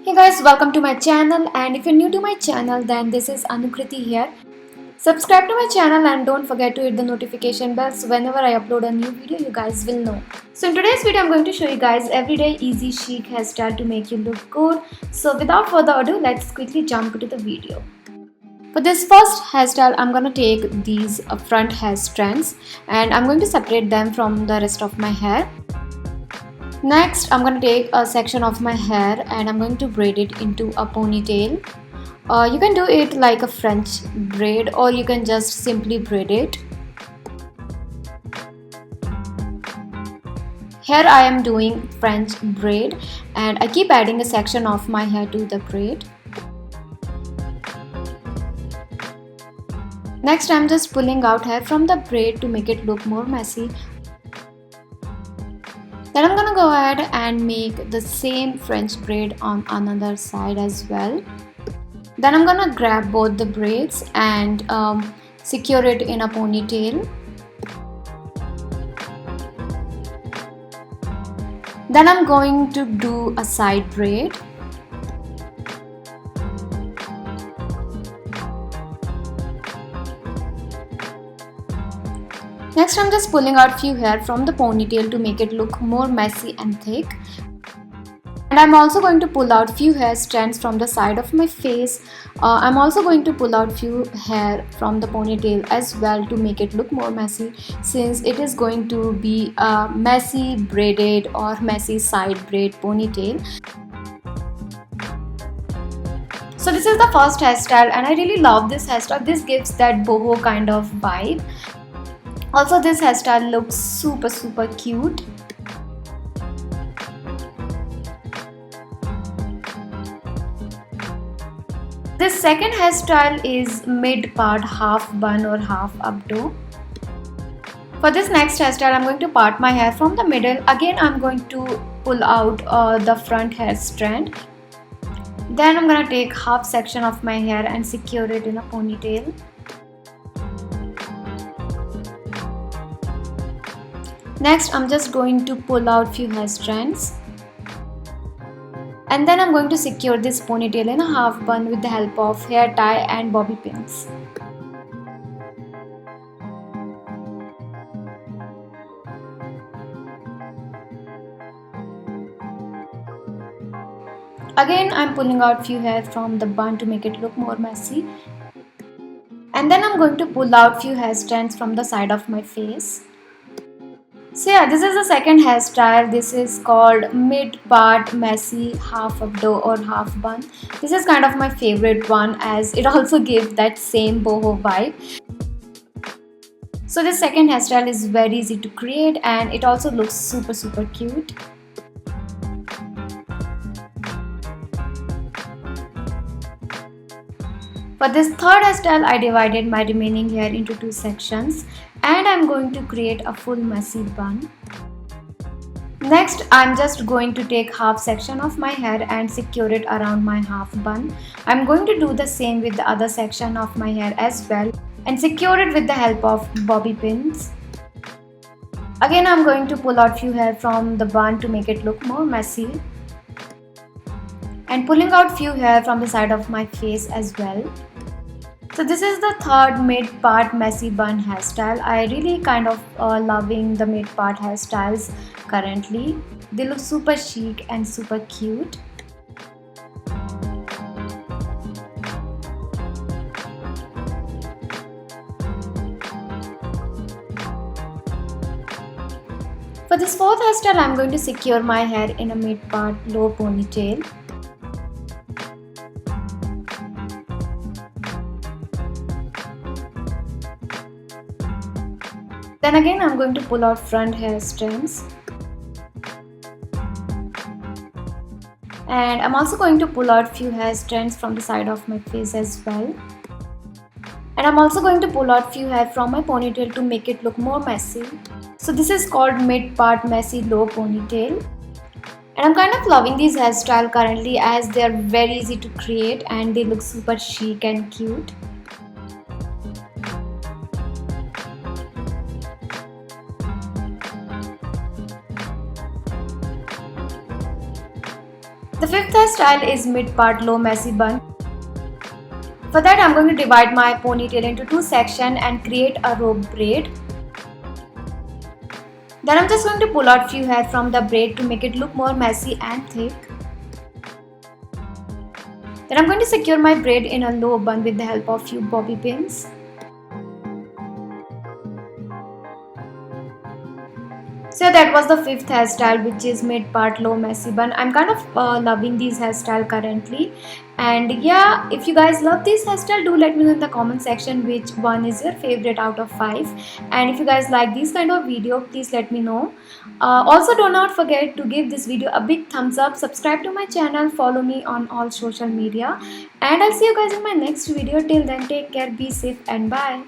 Hey guys, welcome to my channel, and if you're new to my channel then this is Anukriti here. Subscribe to my channel and don't forget to hit the notification bell so whenever I upload a new video you guys will know. So in today's video I'm going to show you guys everyday easy chic hairstyle to make you look good. So without further ado, let's quickly jump into the video. For this first hairstyle, I'm going to take these front hair strands and I'm going to separate them from the rest of my hair. Next, I'm going to take a section of my hair and I'm going to braid it into a ponytail. You can do it like a French braid or you can just simply braid it. Here I am doing French braid and I keep adding a section of my hair to the braid. Next, I'm just pulling out hair from the braid to make it look more messy. Then I'm gonna go ahead and make the same French braid on another side as well. Then I'm gonna grab both the braids and secure it in a ponytail. Then I'm going to do a side braid. Next, I'm just pulling out few hair from the ponytail to make it look more messy and thick. And I'm also going to pull out few hair strands from the side of my face. I'm also going to pull out few hair from the ponytail as well to make it look more messy, since it is going to be a messy braided or messy side braid ponytail. So this is the first hairstyle and I really love this hairstyle. This gives that boho kind of vibe. Also, this hairstyle looks super cute. This second hairstyle is mid part half bun or half updo. For this next hairstyle, I'm going to part my hair from the middle. Again, I'm going to pull out the front hair strand. Then I'm going to take half section of my hair and secure it in a ponytail. Next, I'm just going to pull out few hair strands. And then I'm going to secure this ponytail in a half bun with the help of hair tie and bobby pins. Again, I'm pulling out few hair from the bun to make it look more messy. And then I'm going to pull out few hair strands from the side of my face. So yeah, this is the second hairstyle. This is called mid part messy half updo or half bun. This is kind of my favorite one as it also gives that same boho vibe. So this second hairstyle is very easy to create and it also looks super cute. For this third hairstyle, I divided my remaining hair into two sections and I'm going to create a full messy bun. Next, I'm just going to take half section of my hair and secure it around my half bun. I'm going to do the same with the other section of my hair as well and secure it with the help of bobby pins. Again, I'm going to pull out few hair from the bun to make it look more messy. And pulling out few hair from the side of my face as well. So this is the third mid part messy bun hairstyle. I really kind of loving the mid part hairstyles currently. They look super chic and super cute. For this fourth hairstyle, I'm going to secure my hair in a mid part low ponytail. Then again, I'm going to pull out front hair strands. And I'm also going to pull out few hair strands from the side of my face as well. And I'm also going to pull out few hair from my ponytail to make it look more messy. So this is called mid part messy low ponytail. And I'm kind of loving these hairstyles currently as they are very easy to create and they look super chic and cute. The fifth hairstyle is mid-part low messy bun. For that, I'm going to divide my ponytail into two sections and create a rope braid. Then I'm just going to pull out few hair from the braid to make it look more messy and thick. Then I'm going to secure my braid in a low bun with the help of few bobby pins. So that was the fifth hairstyle, which is mid-part low messy bun. I'm kind of loving these hairstyle currently. And yeah, if you guys love this hairstyle, do let me know in the comment section which one is your favorite out of 5. And if you guys like this kind of video, please let me know. Also, do not forget to give this video a big thumbs up, subscribe to my channel, follow me on all social media. And I'll see you guys in my next video. Till then, take care, be safe and bye.